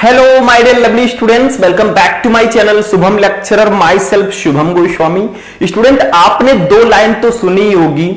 Hello my dear lovely students, welcome back to my channel Shubham lecturer, myself Shubham Goswami. Student, आपने दो line तो सुनी होगी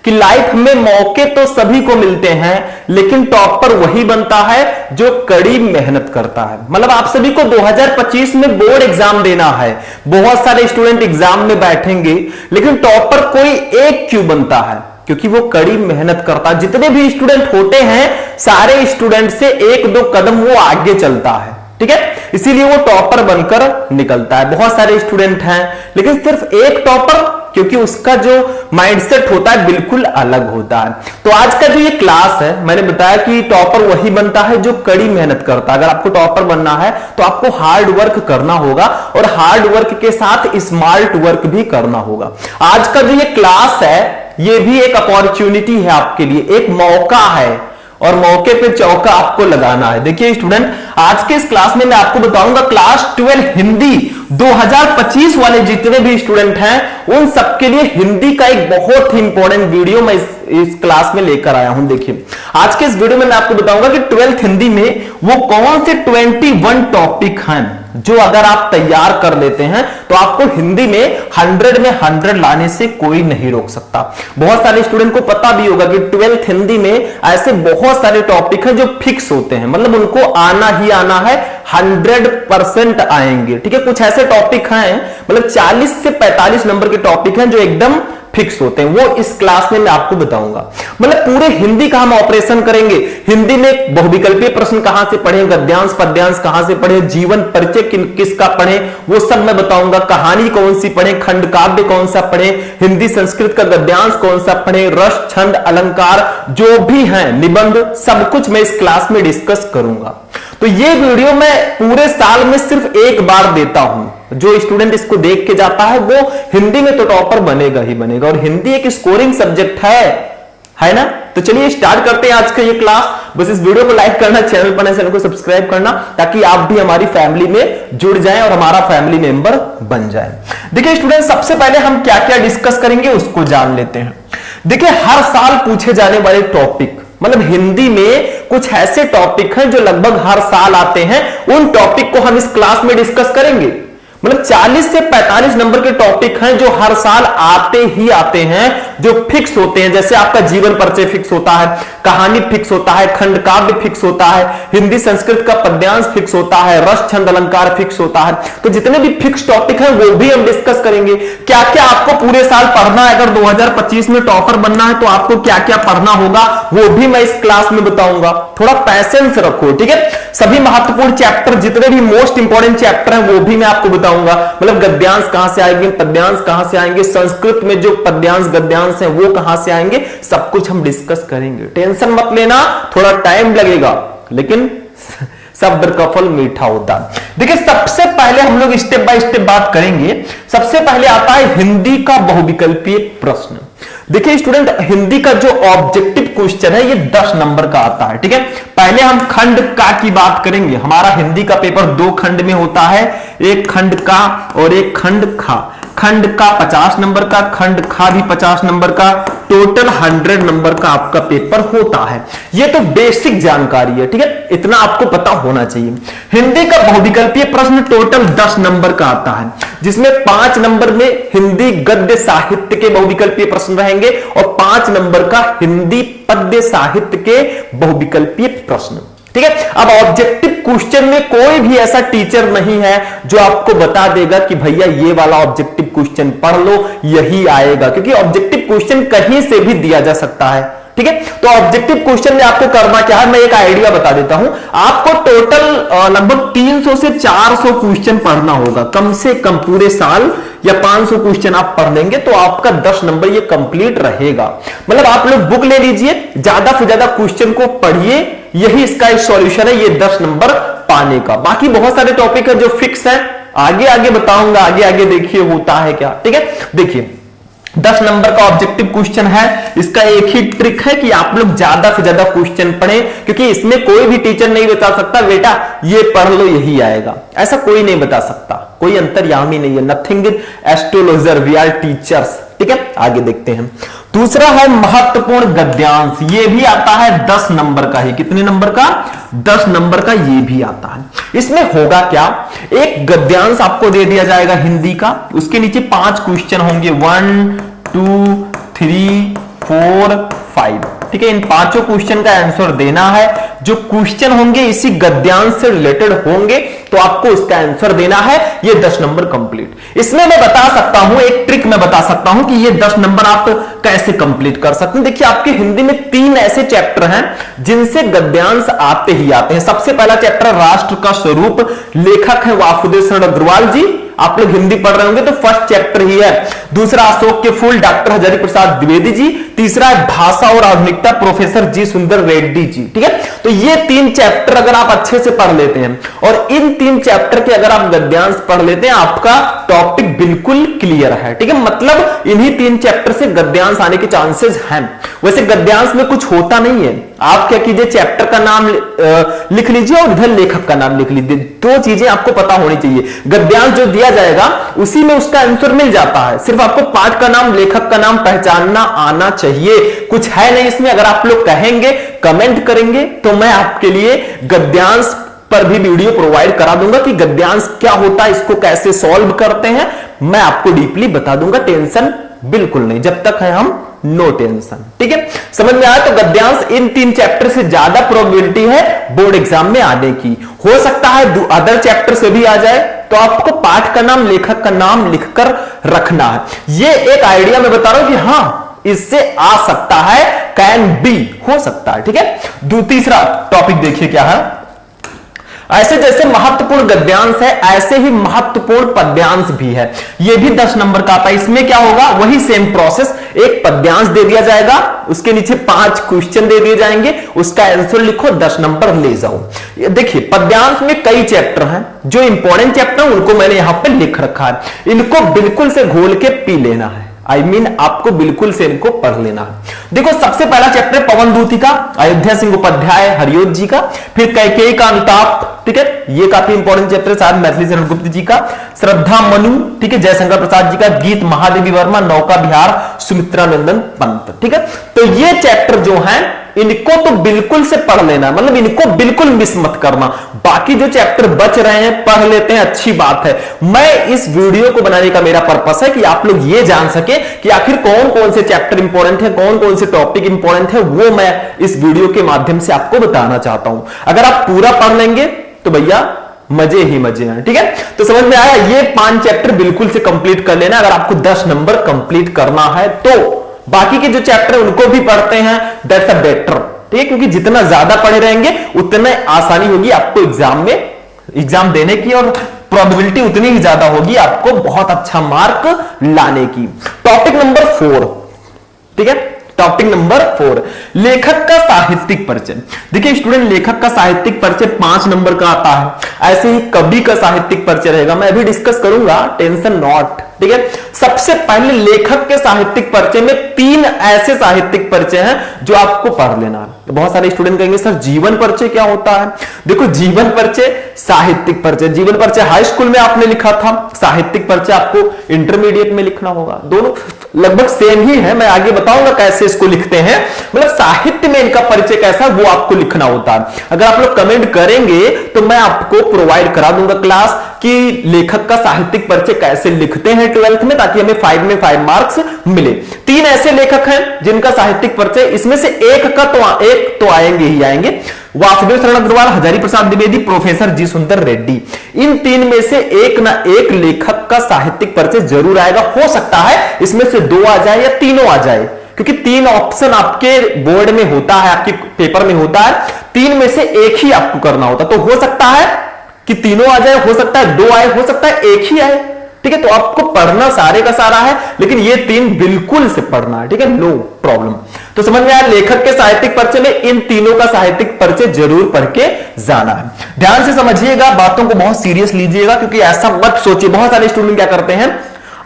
कि लाइफ में मौके तो सभी को मिलते हैं, लेकिन टॉपर वही बनता है जो कड़ी मेहनत करता है। मतलब आप सभी को 2025 में बोर्ड एग्जाम देना है, बहुत सारे स्टूडेंट एग्जाम में बैठेंगे, लेकिन टॉपर कोई एक क्यों बनता है? क्योंकि वो कड़ी मेहनत करता है। जितने भी स्टूडेंट होते हैं सारे स्टूडेंट से एक दो कदम वो आगे चलता है, ठीक है, इसीलिए वो टॉपर बनकर निकलता है। बहुत सारे स्टूडेंट हैं लेकिन सिर्फ एक टॉपर, क्योंकि उसका जो माइंडसेट होता है बिल्कुल अलग होता है। तो आज का जो ये क्लास है, मैंने बताया कि टॉपर वही बनता है जो कड़ी मेहनत करता है। अगर आपको टॉपर बनना है तो आपको हार्ड वर्क करना होगा और हार्ड वर्क के साथ स्मार्ट वर्क भी करना होगा। आज का जो ये क्लास है ये भी एक अपॉर्चुनिटी है आपके लिए, एक मौका है और मौके पे चौका आपको लगाना है। देखिए स्टूडेंट, आज के इस क्लास में मैं आपको बताऊंगा क्लास 12 हिंदी 2025 वाले जितने भी स्टूडेंट हैं उन सबके लिए हिंदी का एक बहुत ही इंपॉर्टेंट वीडियो मैं इस क्लास में लेकर आया हूं। देखिए आज के इस वीडियो में मैं आपको बताऊंगा कि 12th हिंदी में वो कौन से 21 टॉपिक हैं जो अगर आप तैयार कर लेते हैं तो आपको हिंदी में 100 में 100 लाने से कोई नहीं रोक सकता। बहुत सारे स्टूडेंट को पता भी होगा कि 12th हिंदी में ऐसे बहुत सारे टॉपिक हैं जो फिक्स होते हैं, मतलब उनको आना ही आना है, 100% आएंगे, ठीक है। कुछ ऐसे टॉपिक हैं मतलब 40 से 45 नंबर के टॉपिक हैं जो एकदम फिक्स होते हैं, वो इस क्लास में मैं आपको बताऊंगा। मतलब पूरे हिंदी का हम ऑपरेशन करेंगे। हिंदी में बहुविकल्पीय प्रश्न कहां से पढ़े, गद्यांश पद्यांश कहां से पढ़े, जीवन परिचय किसका पढ़े वो सब मैं बताऊंगा। कहानी कौन सी पढ़े, खंड काव्य कौन सा पढ़े, हिंदी संस्कृत का गद्यांश कौन सा पढ़े, रस छंद अलंकार जो भी है, निबंध, सब कुछ मैं इस क्लास में डिस्कस करूंगा। तो ये वीडियो मैं पूरे साल में सिर्फ एक बार देता हूं। जो स्टूडेंट इसको देख के जाता है वो हिंदी में तो टॉपर बनेगा ही बनेगा, और हिंदी एक स्कोरिंग सब्जेक्ट है ना। तो चलिए स्टार्ट करते हैं आज का ये क्लास। बस इस वीडियो को लाइक करना, चैनल पर चैनल को सब्सक्राइब करना, ताकि आप भी हमारी फैमिली में जुड़ जाएं और हमारा फैमिली मेंबर बन जाएं। देखिए स्टूडेंट, सबसे पहले हम क्या क्या डिस्कस करेंगे उसको जान लेते हैं। देखिए हर साल पूछे जाने वाले टॉपिक, मतलब हिंदी में कुछ ऐसे टॉपिक हैं जो लगभग हर साल आते हैं, उन टॉपिक को हम इस क्लास में डिस्कस करेंगे। मतलब 40 से 45 नंबर के टॉपिक हैं जो हर साल आते ही आते हैं, जो फिक्स होते हैं। जैसे आपका जीवन परिचय फिक्स होता है, कहानी फिक्स होता है, खंड काव्य फिक्स होता है, हिंदी संस्कृत का पद्यांश फिक्स होता है, रस छंद अलंकार फिक्स होता है। तो जितने भी फिक्स टॉपिक हैं वो भी हम डिस्कस करेंगे। क्या क्या आपको पूरे साल पढ़ना है, अगर 2025 में टॉपर बनना है तो आपको क्या क्या पढ़ना होगा वो भी मैं इस क्लास में बताऊंगा। थोड़ा पैसेंस रखो, ठीक है। सभी महत्वपूर्ण चैप्टर, जितने भी मोस्ट इंपॉर्टेंट चैप्टर हैं वो भी मैं आपको बताऊंगा। मतलब गद्यांश कहां से आएंगे, पद्यांश कहां से आएंगे, संस्कृत में जो पद्यांश गद्यांश है वो कहां से आएंगे, सब कुछ हम डिस्कस करेंगे। टेंशन मत लेना, थोड़ा टाइम लगेगा लेकिन सब्र का फल मीठा होता है। देखिए सबसे पहले हम लोग स्टेप बाय स्टेप बात करेंगे। सबसे पहले आता है हिंदी का बहुविकल्पीय प्रश्न। देखिए स्टूडेंट, हिंदी का जो ऑब्जेक्टिव क्वेश्चन है ये 10 नंबर का आता है, ठीक है। पहले हम खंड का की बात करेंगे। हमारा हिंदी का पेपर 2 खंड में होता है, एक खंड का और एक खंड खा। खंड का 50 नंबर का, खंड खा भी 50 नंबर का, टोटल 100 नंबर का आपका पेपर होता है। ये तो बेसिक जानकारी है, ठीक है, इतना आपको पता होना चाहिए। हिंदी का बहुविकल्पीय प्रश्न टोटल 10 नंबर का आता है, जिसमें 5 नंबर में हिंदी गद्य साहित्य के बहुविकल्पीय प्रश्न रहेंगे और 5 नंबर का हिंदी पद्य साहित्य के बहुविकल्पीय प्रश्न, ठीक है। अब ऑब्जेक्टिव क्वेश्चन में कोई भी ऐसा टीचर नहीं है जो आपको बता देगा कि भैया ये वाला ऑब्जेक्टिव क्वेश्चन पढ़ लो यही आएगा, क्योंकि ऑब्जेक्टिव क्वेश्चन कहीं से भी दिया जा सकता है, ठीक है। तो ऑब्जेक्टिव क्वेश्चन में आपको करना क्या है, मैं एक आइडिया बता देता हूं। आपको टोटल लगभग 300 से 400 क्वेश्चन पढ़ना होगा कम से कम पूरे साल, या 500 क्वेश्चन आप पढ़ लेंगे तो आपका 10 नंबर ये कंप्लीट रहेगा। मतलब आप लोग बुक ले लीजिए, ज्यादा से ज्यादा क्वेश्चन को पढ़िए, यही इसका एक सॉल्यूशन है ये 10 नंबर पाने का। बाकी बहुत सारे टॉपिक है जो फिक्स है, आगे आगे बताऊंगा, आगे आगे देखिए होता है क्या, ठीक है। देखिए 10 नंबर का ऑब्जेक्टिव क्वेश्चन है, इसका एक ही ट्रिक है कि आप लोग ज्यादा से ज्यादा क्वेश्चन पढ़ें, क्योंकि इसमें कोई भी टीचर नहीं बता सकता बेटा ये पढ़ लो यही आएगा, ऐसा कोई नहीं बता सकता। कोई अंतर्यामी नहीं है, nothing astrologer, we are teachers. ठीक है, आगे देखते हैं। दूसरा है महत्वपूर्ण गद्यांश, ये भी आता है 10 नंबर का ही। कितने नंबर का? 10 नंबर का ये भी आता है। इसमें होगा क्या, एक गद्यांश आपको दे दिया जाएगा हिंदी का, उसके नीचे 5 क्वेश्चन होंगे, 1 2 3 4 5। ठीक है, इन 5 क्वेश्चन का आंसर देना है। जो क्वेश्चन होंगे इसी गद्यांश से रिलेटेड होंगे, तो आपको इसका आंसर देना है। ये 10 नंबर कंप्लीट। इसमें मैं बता सकता हूं, एक ट्रिक मैं बता सकता हूं कि ये 10 नंबर आप कैसे कंप्लीट कर सकते हैं। देखिए, आपके हिंदी में 3 ऐसे चैप्टर हैं जिनसे गद्यांश आते ही आते हैं। सबसे पहला चैप्टर राष्ट्र का स्वरूप, लेखक है वासुदेव शरण अग्रवाल जी। आप लोग हिंदी पढ़ रहे होंगे तो फर्स्ट चैप्टर ही है। दूसरा अशोक के फूल, डॉक्टर हजारी प्रसाद द्विवेदी जी। तीसरा है भाषा और आधुनिकता, प्रोफेसर जी सुंदर रेड्डी जी। ठीक है, तो ये 3 चैप्टर अगर आप अच्छे से पढ़ लेते हैं और इन 3 चैप्टर के अगर आप गद्यांश पढ़ लेते हैं, आपका टॉपिक बिल्कुल क्लियर है। ठीक है, मतलब इन्हीं 3 चैप्टर से गद्यांश आने के चांसेस हैं। वैसे गद्यांश में कुछ होता नहीं है, आप क्या कीजिए, चैप्टर का नाम लिख लीजिए और इधर लेखक का नाम लिख लीजिए। 2 चीजें आपको पता होनी चाहिए। गद्यांश जो दिया जाएगा उसी में उसका आंसर मिल जाता है, सिर्फ आपको पाठ का नाम, लेखक का नाम पहचानना आना चाहिए। कुछ है नहीं इसमें। अगर आप लोग कहेंगे, कमेंट करेंगे, तो मैं आपके लिए गद्यांश पर भी वीडियो प्रोवाइड करा दूंगा कि गद्यांश क्या होता है, इसको कैसे सॉल्व करते हैं, मैं आपको डीपली बता दूंगा। टेंशन बिल्कुल नहीं, जब तक है हम नो टेंशन। ठीक है, समझ में आया? तो गद्यांश इन 3 चैप्टर से ज्यादा प्रोबेबिलिटी है बोर्ड एग्जाम में आने की। हो सकता है अदर चैप्टर से भी आ जाए, तो आपको पाठ का नाम, लेखक का नाम लिखकर रखना है। ये एक आइडिया मैं बता रहा हूं कि हां इससे आ सकता है, कैन बी, हो सकता है। ठीक है, तीसरा टॉपिक देखिए क्या है। ऐसे जैसे महत्वपूर्ण गद्यांश है, ऐसे ही महत्वपूर्ण पद्यांश भी है। यह भी 10 नंबर का आता है। इसमें क्या होगा, वही सेम प्रोसेस, एक पद्यांश दे दिया जाएगा, उसके नीचे 5 क्वेश्चन दे दिए जाएंगे, उसका आंसर लिखो, 10 नंबर ले जाओ। देखिए, पद्यांश में कई चैप्टर हैं, जो इंपॉर्टेंट चैप्टर हैं उनको मैंने यहां पर लिख रखा है। इनको बिल्कुल से घोल के पी लेना है। आपको बिल्कुल से इनको पढ़ लेना है। देखो, सबसे पहला चैप्टर पवन दूती का, अयोध्या सिंह उपाध्याय हरियोत जी का, फिर कैकेयी का अनुताप। ठीक है, ये काफी इंपॉर्टेंट चैप्टर, शायद मैथिली शरण गुप्त जी का, श्रद्धा मनु, ठीक है, जयशंकर प्रसाद जी का, गीत महादेवी वर्मा, नौका विहार सुमित्रा नंदन पंत। ठीक है, तो ये चैप्टर जो है इनको तो बिल्कुल से पढ़ लेना, मतलब इनको बिल्कुल मिस मत करना। बाकी जो चैप्टर बच रहे हैं पढ़ लेते हैं, अच्छी बात है। मैं इस वीडियो को बनाने का मेरा पर्पस है कि आप लोग ये जान सके कि आखिर कौन कौन से चैप्टर इंपॉर्टेंट है, कौन कौन से टॉपिक इंपॉर्टेंट है, वो मैं इस वीडियो के माध्यम से आपको बताना चाहता हूं। अगर आप पूरा पढ़ लेंगे तो भैया मजे ही मजे हैं। ठीक है, तो समझ में आया? ये 5 चैप्टर बिल्कुल से कंप्लीट कर लेना अगर आपको 10 नंबर कंप्लीट करना है तो। बाकी के जो चैप्टर है उनको भी पढ़ते हैं, दैट्स अ बेटर। ठीक है, क्योंकि जितना ज्यादा पढ़े रहेंगे उतना आसानी होगी आपको एग्जाम देने की, और प्रोबेबिलिटी उतनी ही ज्यादा होगी आपको बहुत अच्छा मार्क लाने की। टॉपिक नंबर 4, ठीक है, टॉपिक नंबर 4, लेखक का साहित्यिक परिचय। देखिए स्टूडेंट, लेखक का साहित्यिक परिचय 5 नंबर का आता है। ऐसे ही कवि का साहित्यिक परिचय रहेगा, मैं अभी डिस्कस करूंगा, टेंशन नॉट। ठीक है, सबसे पहले लेखक के साहित्यिक परिचय में 3 ऐसे साहित्यिक परिचय हैं जो आपको पढ़ लेना है। तो बहुत सारे स्टूडेंट कहेंगे सर जीवन परिचय क्या होता है? देखो, जीवन परिचय, साहित्यिक परिचय, जीवन परिचय हाई स्कूल में आपने लिखा था, साहित्यिक परिचय आपको इंटरमीडिएट में लिखना होगा। दोनों लगभग सेम ही है, मैं आगे बताऊंगा कैसे इसको लिखते हैं। मतलब साहित्य में इनका परिचय कैसा वो आपको लिखना होता है। अगर आप लोग कमेंट करेंगे तो मैं आपको प्रोवाइड करा दूंगा क्लास कि लेखक का साहित्यिक परिचय कैसे लिखते हैं 12th में, ताकि हमें 5 में 5 मार्क्स मिले। 3 ऐसे लेखक हैं जिनका साहित्यिक परिचय, इसमें से एक तो आएंगे ही आएंगे, वासुदेव शरण अग्रवाल, हजारी प्रसाद द्विवेदी, प्रोफेसर जी सुंदर रेड्डी। इन 3 में से एक ना एक लेखक का साहित्यिक परिचय जरूर आएगा। हो सकता है इसमें से 2 आ जाए या तीनों आ जाए, क्योंकि 3 ऑप्शन आपके बोर्ड में होता है, आपके पेपर में होता है। 3 में से एक ही आपको करना होता, तो हो सकता है कि तीनों आ जाए, हो सकता है 2 आए, हो सकता है एक ही आए। ठीक है, तो आपको पढ़ना सारे का सारा है, लेकिन ये 3 बिल्कुल से पढ़ना है। ठीक है, नो प्रॉब्लम। तो समझ में आया, लेखक के साहित्यिक परिचय में इन तीनों का साहित्यिक परिचय जरूर पढ़ के जाना है। ध्यान से समझिएगा, बातों को बहुत सीरियस लीजिएगा, क्योंकि ऐसा मत सोचिए। बहुत सारे स्टूडेंट क्या करते हैं,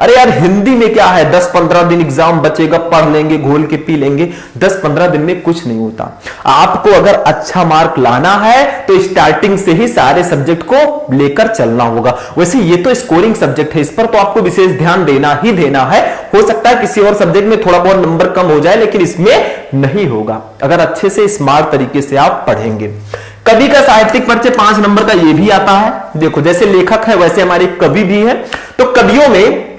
अरे यार हिंदी में क्या है, 10-15 दिन एग्जाम बचेगा, पढ़ लेंगे, घोल के पी लेंगे, 10-15 दिन में कुछ नहीं होता। आपको अगर अच्छा मार्क लाना है तो स्टार्टिंग से ही सारे सब्जेक्ट को लेकर चलना होगा। वैसे ये तो स्कोरिंग सब्जेक्ट है, इस पर तो आपको विशेष ध्यान देना ही देना है। हो सकता है किसी और सब्जेक्ट में थोड़ा बहुत नंबर कम हो जाए, लेकिन इसमें नहीं होगा अगर अच्छे से स्मार्ट तरीके से आप पढ़ेंगे। कवि का साहित्यिक परिचय 5 नंबर का ये भी आता है। देखो जैसे लेखक है वैसे हमारे कवि भी है। तो कवियों में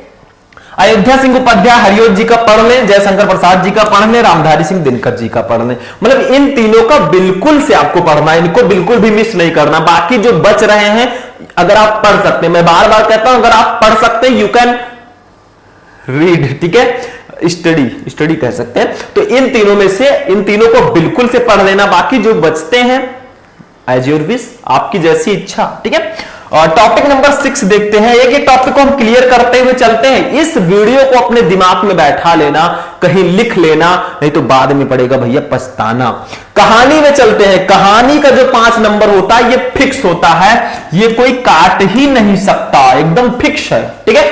अयोध्या सिंह उपाध्याय हरिओत जी का पढ़ लें, जयशंकर प्रसाद जी का पढ़ लें, रामधारी सिंह दिनकर जी का पढ़ लें। मतलब इन तीनों का बिल्कुल से आपको पढ़ना है, इनको बिल्कुल भी मिस नहीं करना। बाकी जो बच रहे हैं अगर आप पढ़ सकते हैं, मैं बार बार कहता हूं अगर आप पढ़ सकते हैं यू कैन रीड, ठीक है, स्टडी कह सकते हैं। तो इन तीनों में से इन तीनों को बिल्कुल से पढ़ लेना, बाकी जो बचते हैं एज योर विश, आपकी जैसी इच्छा, ठीक है। और टॉपिक नंबर 6 देखते हैं। एक टॉपिक को हम क्लियर करते हुए चलते हैं। इस वीडियो को अपने दिमाग में बैठा लेना, कहीं लिख लेना, नहीं तो बाद में पड़ेगा भैया पछताना। कहानी में चलते हैं। कहानी का जो 5 नंबर होता है ये फिक्स होता है, ये कोई काट ही नहीं सकता, एकदम फिक्स है, ठीक है,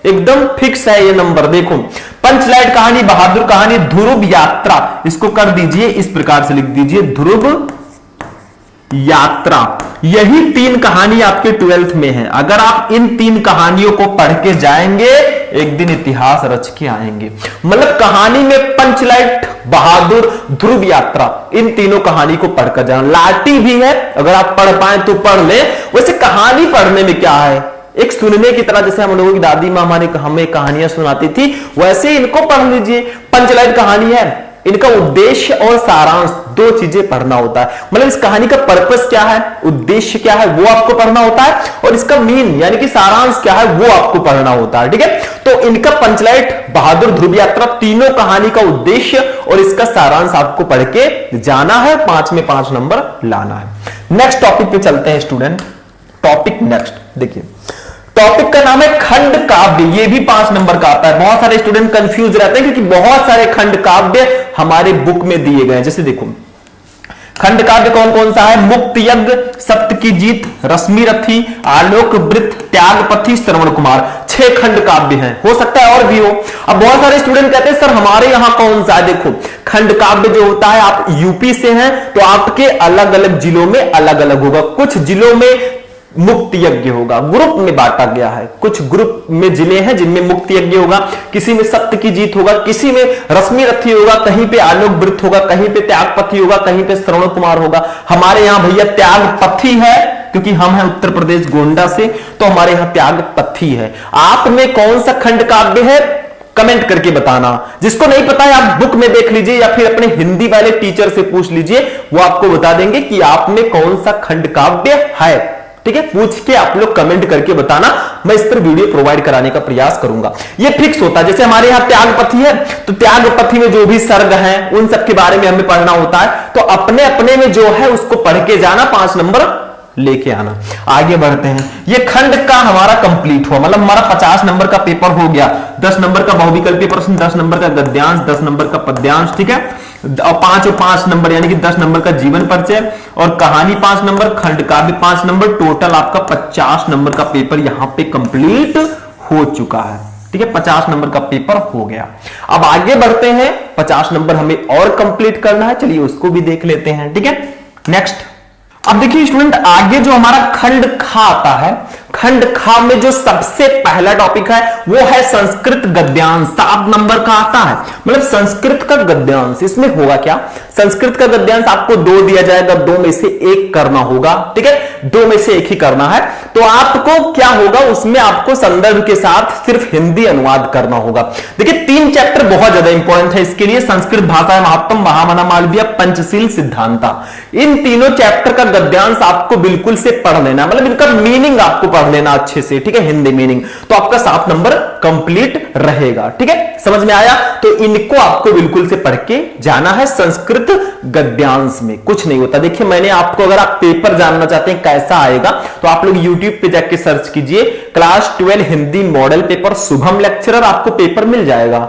एकदम फिक्स है ये नंबर। देखो पंचलाइट कहानी, बहादुर कहानी, ध्रुव यात्रा, इसको कर दीजिए इस प्रकार से लिख दीजिए ध्रुव यात्रा। यही 3 कहानी आपके 12th में है। अगर आप इन 3 कहानियों को पढ़ के जाएंगे एक दिन इतिहास रच के आएंगे। मतलब कहानी में पंचलाइट, बहादुर, ध्रुव यात्रा, इन तीनों कहानी को पढ़कर जाना। लाठी भी है, अगर आप पढ़ पाए तो पढ़ ले। वैसे कहानी पढ़ने में क्या है, एक सुनने की तरह, जैसे हम लोगों की दादी माँ हमें कहानियां सुनाती थी, वैसे इनको पढ़ लीजिए। पंचलाइट कहानी है, इनका उद्देश्य और सारांश 2 चीजें पढ़ना होता है। मतलब इस कहानी का पर्पस क्या है, उद्देश्य क्या है, वो आपको पढ़ना होता है, और इसका मीन यानी कि सारांश क्या है वो आपको पढ़ना होता है, ठीक है। तो इनका पंचलाइट, बहादुर, ध्रुव यात्रा, तीनों कहानी का उद्देश्य और इसका सारांश आपको पढ़ के जाना है, 5 में 5 नंबर लाना है। नेक्स्ट टॉपिक पे चलते हैं स्टूडेंट। टॉपिक नेक्स्ट देखिए, टॉपिक का नाम है खंड काव्य। ये भी 5 नंबर का आता है। बहुत सारे स्टूडेंट कंफ्यूज रहते हैं क्योंकि बहुत सारे खंड काव्य हमारे बुक में दिए गए हैं। जैसे देखो खंड काव्य कौन कौन सा है, मुक्त यज्ञ, सप्त की जीत, रश्मि रथी, आलोक वृत्त, त्यागपथी, श्रवण कुमार, 6 खंड काव्य हैं। हो सकता है और भी हो। अब बहुत सारे स्टूडेंट कहते हैं सर हमारे यहां कौन सा है। देखो खंड काव्य जो होता है, आप यूपी से हैं तो आपके अलग अलग जिलों में अलग अलग होगा। कुछ जिलों में मुक्त यज्ञ होगा, ग्रुप में बांटा गया है। कुछ ग्रुप में जिले हैं जिनमें मुक्त यज्ञ होगा, किसी में सप्त की जीत होगा, किसी में रश्मि रथी होगा, कहीं पे आलोक वृत्त होगा, कहीं पे त्यागपथी होगा, कहीं पे श्रवण कुमार होगा। हमारे यहां भैया त्यागपथी है क्योंकि हम हैं उत्तर प्रदेश गोंडा से, तो हमारे यहां त्यागपथी है। आप में कौन सा खंड काव्य है कमेंट करके बताना। जिसको नहीं पता है आप बुक में देख लीजिए या फिर अपने हिंदी वाले टीचर से पूछ लीजिए, वो आपको बता देंगे कि आप में कौन सा खंड काव्य है, ठीक है। पूछ के आप लोग कमेंट करके बताना, मैं इस पर वीडियो प्रोवाइड कराने का प्रयास करूंगा। ये फिक्स होता है। जैसे हमारे यहां त्यागपथी है तो त्यागपथी में जो भी सर्ग हैं उन सब के बारे में हमें पढ़ना होता है। तो अपने अपने में जो है उसको पढ़ के जाना, 5 नंबर लेके आना। आगे बढ़ते हैं। ये खंड का हमारा कंप्लीट हुआ, मतलब हमारा 50 नंबर का पेपर हो गया। 10 नंबर का बहुविकल्पीय प्रश्न, 10 नंबर का गद्यांश, 10 नंबर का पद्यांश, ठीक है, और 5 नंबर यानी कि 10 नंबर का जीवन परिचय, और कहानी 5 नंबर, खंड काव्य 5 नंबर, टोटल आपका 50 नंबर का पेपर यहां पे कंप्लीट हो चुका है, ठीक है। 50 नंबर का पेपर हो गया। अब आगे बढ़ते हैं, 50 नंबर हमें और कंप्लीट करना है, चलिए उसको भी देख लेते हैं, ठीक है। नेक्स्ट अब देखिए स्टूडेंट, आगे जो हमारा खंड खा आता है, खंड खा में जो सबसे पहला टॉपिक है वो है संस्कृत गद्यांश। 7 नंबर का आता है, मतलब संस्कृत का गद्यांश। इसमें होगा क्या, संस्कृत का गद्यांश आपको 2 दिया जाएगा, 2 में से 1 करना होगा, ठीक है, 2 में से 1 ही करना है। तो आपको क्या होगा, उसमें आपको संदर्भ के साथ सिर्फ हिंदी अनुवाद करना होगा। देखिए 3 चैप्टर बहुत ज्यादा इंपॉर्टेंट है इसके लिए, संस्कृत भाषा महात्म, महामना मालवीय, पंचशील सिद्धांता। इन तीनों चैप्टर का गद्यांश आपको बिल्कुल से पढ़ लेना, मतलब इनका मीनिंग आपको पढ़ लेना अच्छे से, ठीक है, हिंदी मीनिंग। तो आपका 7 नंबर कंप्लीट रहेगा, ठीक है, समझ में आया। तो इनको आपको बिल्कुल से पढ़ के जाना है। संस्कृत गद्यांश में कुछ नहीं होता। देखिए मैंने आपको, अगर आप पेपर जानना चाहते हैं कैसा आएगा तो आप लोग YouTube पे जाके सर्च कीजिए class 12 Hindi model paper Shubham lecturer, आपको पेपर मिल जाएगा।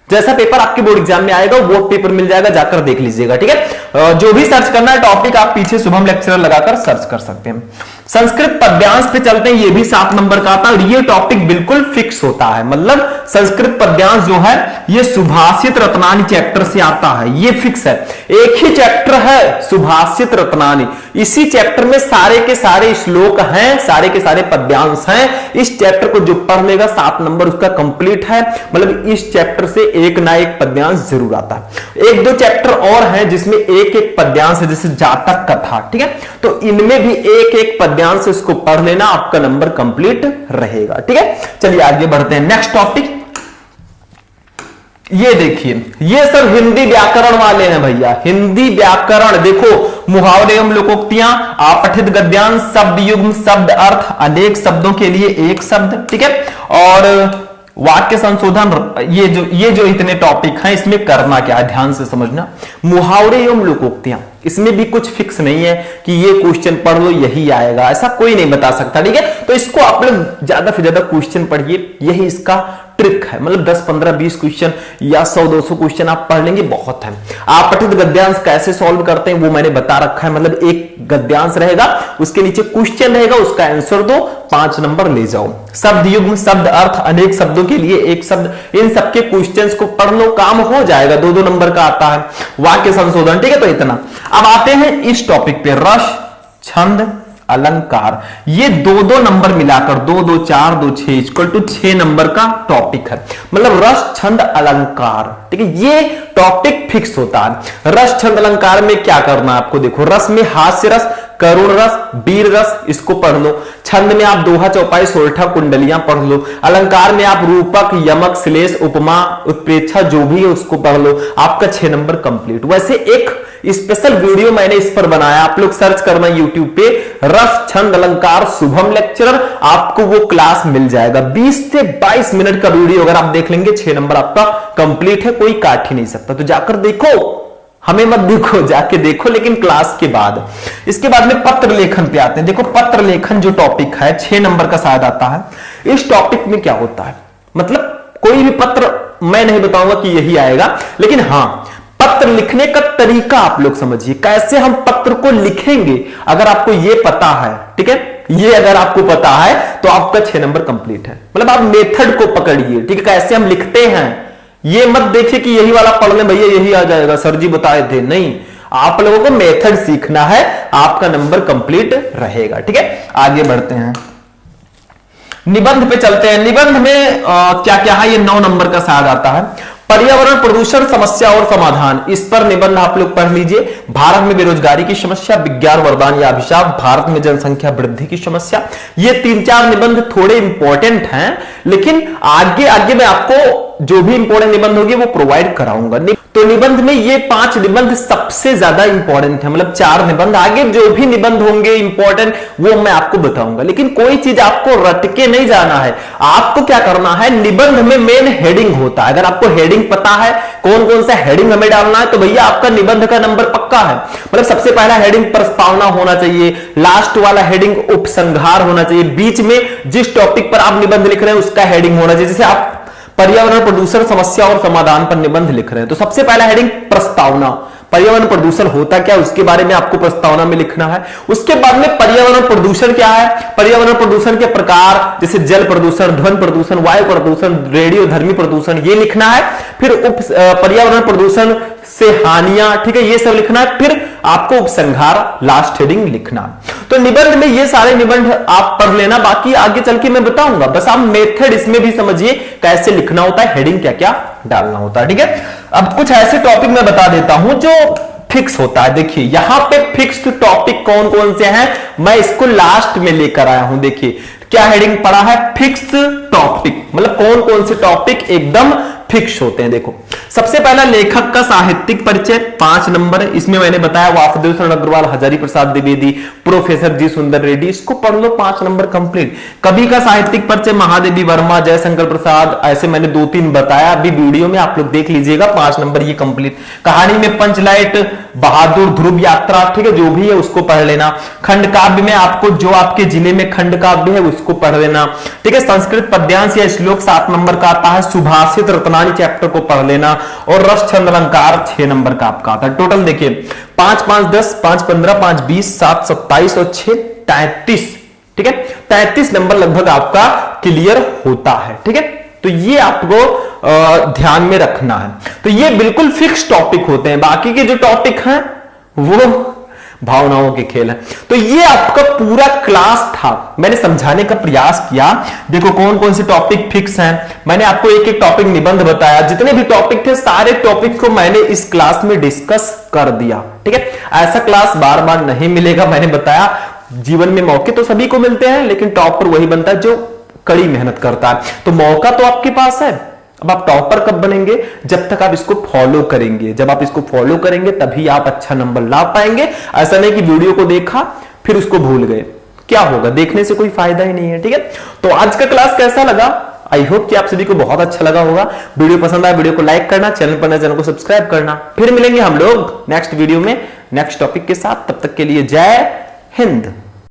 जैसा पेपर आपके बोर्ड एग्जाम में आएगा वो पेपर मिल जाएगा, जाकर देख लीजिएगा, ठीक है। जो भी सर्च करना है टॉपिक आप पीछे शुभम लेक्चरर लगाकर सर्च कर सकते हैं। संस्कृत पद्यांश पे चलते हैं, ये भी 7 नंबर का आता है और ये टॉपिक बिल्कुल फिक्स होता है। मतलब संस्कृत पद्यांश जो है ये सुभाषित रत्नानी चैप्टर से आता है, ये फिक्स है। एक ही चैप्टर है सुभाषित रत्नानी, इसी चैप्टर में सारे के सारे श्लोक हैं, सारे के सारे पद्यांश हैं। इस चैप्टर को जो पढ़ लेगा 7 नंबर उसका कंप्लीट है। मतलब इस चैप्टर से एक ना एक पद्यांश जरूर आता है। एक दो चैप्टर और हैं जिसमें एक एक पद्यांश है, जैसे जातक कथा, ठीक है, तो इनमें भी एक एक पद्यांश इसको पढ़ लेना, आपका नंबर कंप्लीट रहेगा। ठीक है, चलिए आगे बढ़ते हैं। नेक्स्ट टॉपिक ये देखिए, ये सब हिंदी व्याकरण वाले हैं भैया। हिंदी व्याकरण देखो, मुहावरे एवं लोकोक्तियां, अपठित गद्यांश, शब्द युग्म, शब्द अर्थ, अनेक शब्दों के लिए एक शब्द, ठीक है, और वाक्य संशोधन। ये जो इतने टॉपिक हैं इसमें करना क्या है, ध्यान से समझना। मुहावरे एवं लोकोक्तियां, इसमें भी कुछ फिक्स नहीं है कि ये क्वेश्चन पढ़ लो यही आएगा, ऐसा कोई नहीं बता सकता। ठीक है, तो इसको आप लोग ज्यादा से ज्यादा क्वेश्चन पढ़िए, यही इसका ट्रिक है। मतलब 10 15 20 क्वेश्चन या 100 200 क्वेश्चन आप पढ़ लेंगे, बहुत है। अपठित गद्यांश कैसे सॉल्व करते हैं वो मैंने बता रखा है। मतलब एक गद्यांश रहेगा, उसके नीचे क्वेश्चन रहेगा, उसका आंसर दो, 5 नंबर ले जाओ। शब्द युग्म, शब्द अर्थ, अनेक शब्दों के लिए एक शब्द, इन सबके क्वेश्चंस को पढ़ लो, काम हो जाएगा। 2 2 नंबर का आता है। वाक्य संशोधन, ठीक है, तो इतना। अब आते हैं इस टॉपिक पे, रस, छंद, अलंकार। ये 2 2 नंबर मिलाकर 2 2 4 2 6 इक्वल टू 6 नंबर का टॉपिक है। मतलब रस, छंद, अलंकार, ठीक है, ये टॉपिक फिक्स होता है। रस, छंद, अलंकार में क्या करना है आपको, देखो, रस में हास्य रस, करुण रस, वीर रस, इसको पढ़ लो। छंद में आप दोहा, चौपाई, सोरठा, कुंडलियां पढ़ लो। अलंकार में आप रूपक, यमक, श्लेष, उपमा, उत्प्रेक्षा जो भी है उसको पढ़ लो, आपका 6 नंबर कंप्लीट। वैसे एक स्पेशल वीडियो मैंने इस पर बनाया, आप लोग सर्च करना यूट्यूब पे, रस, छंद, अलंकार, शुभम लेक्चरर, आपको वो क्लास मिल जाएगा। 20 से 22 मिनट का वीडियो अगर आप देख लेंगे 6 नंबर आपका कंप्लीट है, कोई काट ही नहीं सकता। तो जाकर देखो, हमें मत देखो, जाके देखो, लेकिन क्लास के बाद। इसके बाद में पत्र लेखन पे आते हैं। देखो, पत्र लेखन जो टॉपिक है 6 नंबर का शायद आता है। इस टॉपिक में क्या होता है, मतलब कोई भी पत्र मैं नहीं बताऊंगा कि यही आएगा, लेकिन हां, पत्र लिखने का तरीका आप लोग समझिए, कैसे हम पत्र को लिखेंगे। अगर आपको ये पता है, ठीक है, ये अगर आपको पता है तो आपका 6 नंबर कंप्लीट है। मतलब आप मेथड को पकड़िए, ठीक है, कैसे हम लिखते हैं। ये मत देखिए कि यही वाला पढ़ लें भैया यही आ जाएगा, सर जी बताए थे, नहीं, आप लोगों को मेथड सीखना है, आपका नंबर कंप्लीट रहेगा। ठीक है, आगे बढ़ते हैं, निबंध पे चलते हैं। निबंध में क्या क्या है, ये 9 नंबर का शायद आता है। पर्यावरण प्रदूषण, समस्या और समाधान, इस पर निबंध आप लोग पढ़ लीजिए। भारत में बेरोजगारी की समस्या, विज्ञान वरदान या अभिशाप, भारत में जनसंख्या वृद्धि की समस्या। ये 3-4 निबंध थोड़े इंपॉर्टेंट हैं, लेकिन आगे आगे मैं आपको जो भी इंपॉर्टेंट निबंध होगी वो प्रोवाइड कराऊंगा। तो निबंध में ये 5 निबंध सबसे ज्यादा इंपॉर्टेंट है। मतलब 4 निबंध, आगे जो भी निबंध होंगे इंपॉर्टेंट वो मैं आपको बताऊंगा। लेकिन कोई चीज आपको रट के नहीं जाना है, आपको क्या करना है, निबंध में मेन हेडिंग होता है। अगर आपको हेडिंग पता है कौन कौन सा हेडिंग हमें डालना है, तो भैया आपका निबंध का नंबर पक्का है। मतलब सबसे पहला हेडिंग प्रस्तावना होना चाहिए, लास्ट वाला हेडिंग उपसंहार होना चाहिए, बीच में जिस टॉपिक पर आप निबंध लिख रहे हैं उसका हेडिंग होना चाहिए। जैसे आप पर्यावरण प्रदूषण, समस्या और समाधान पर निबंध लिख रहे हैं तो सबसे पहला हेडिंग प्रस्तावना, पर्यावरण प्रदूषण होता क्या उसके बारे में आपको प्रस्तावना में लिखना है। उसके बाद में पर्यावरण प्रदूषण क्या है, पर्यावरण प्रदूषण के प्रकार, जैसे जल प्रदूषण, ध्वनि प्रदूषण, वायु प्रदूषण, रेडियोधर्मी प्रदूषण, ये लिखना है। फिर पर्यावरण प्रदूषण से हानियां, ठीक है, ये सब लिखना है। फिर आपको उपसंहार, लास्ट हेडिंग लिखना। तो निबंध में ये सारे निबंध आप पढ़ लेना, बाकी आगे चल के मैं बताऊंगा। बस आप मेथड इसमें भी समझिए कैसे लिखना होता है, हेडिंग क्या क्या डालना होता है। ठीक है, अब कुछ ऐसे टॉपिक मैं बता देता हूं जो फिक्स होता है। देखिए यहां पे फिक्स्ड टॉपिक कौन कौन से हैं, मैं इसको लास्ट में लेकर आया हूं। देखिए क्या हेडिंग पड़ा है, फिक्स टॉपिक, मतलब कौन कौन से टॉपिक एकदम फिक्स होते हैं। देखो सबसे पहला लेखक का साहित्यिक परिचय 5 नंबर है। इसमें मैंने बताया वासुदेव शरण अग्रवाल, हजारी प्रसाद द्विवेदी, प्रोफेसर जी सुंदर रेड्डी, इसको पढ़ लो, 5 नंबर कंप्लीट। कवि का साहित्यिक परिचय महादेवी वर्मा, जयशंकर प्रसाद, ऐसे मैंने 2-3 बताया, अभी वीडियो में आप लोग देख लीजिएगा, 5 नंबर ये कंप्लीट। कहानी में पंचलाइट, बहादुर, ध्रुव यात्रा, ठीक है, जो भी है उसको पढ़ लेना। खंड काव्य में आपको जो आपके जिले में खंड काव्य है उसको पढ़ लेना। ठीक है, संस्कृत पद्यांश या श्लोक 7 नंबर का आता है। सुभाषित रत्नानी चैप्टर को पढ़ लेना। और रस, छंद, अलंकार 6 नंबर का आपका आता है। टोटल देखिए 5 5 10, 5 15, 5 20, 7 27 और 6 33, ठीक है, 33 नंबर लगभग आपका क्लियर होता है, ठीक है। तो ये आपको ध्यान में रखना है। तो ये बिल्कुल फिक्स टॉपिक होते हैं, बाकी के जो टॉपिक हैं वो भावनाओं के खेल है। तो ये आपका पूरा क्लास था, मैंने समझाने का प्रयास किया। देखो कौन कौन से टॉपिक फिक्स हैं, मैंने आपको एक एक टॉपिक निबंध बताया, जितने भी टॉपिक थे सारे टॉपिक को मैंने इस क्लास में डिस्कस कर दिया, ठीक है। ऐसा क्लास बार बार नहीं मिलेगा, मैंने बताया जीवन में मौके तो सभी को मिलते हैं, लेकिन टॉपर वही बनता है जो कड़ी मेहनत करता है। तो मौका तो आपके पास है, अब आप टॉपर कब बनेंगे, जब तक आप इसको फॉलो करेंगे। जब आप इसको फॉलो करेंगे तभी आप अच्छा नंबर ला पाएंगे। ऐसा नहीं कि वीडियो को देखा फिर उसको भूल गए, क्या होगा, देखने से कोई फायदा ही नहीं है, ठीक है। तो आज का क्लास कैसा लगा, आई होप कि आप सभी को बहुत अच्छा लगा होगा। वीडियो पसंद आया वीडियो को लाइक करना, चैनल पर नए चैनल को सब्सक्राइब करना। फिर मिलेंगे हम लोग नेक्स्ट वीडियो में नेक्स्ट टॉपिक के साथ, तब तक के लिए जय हिंद।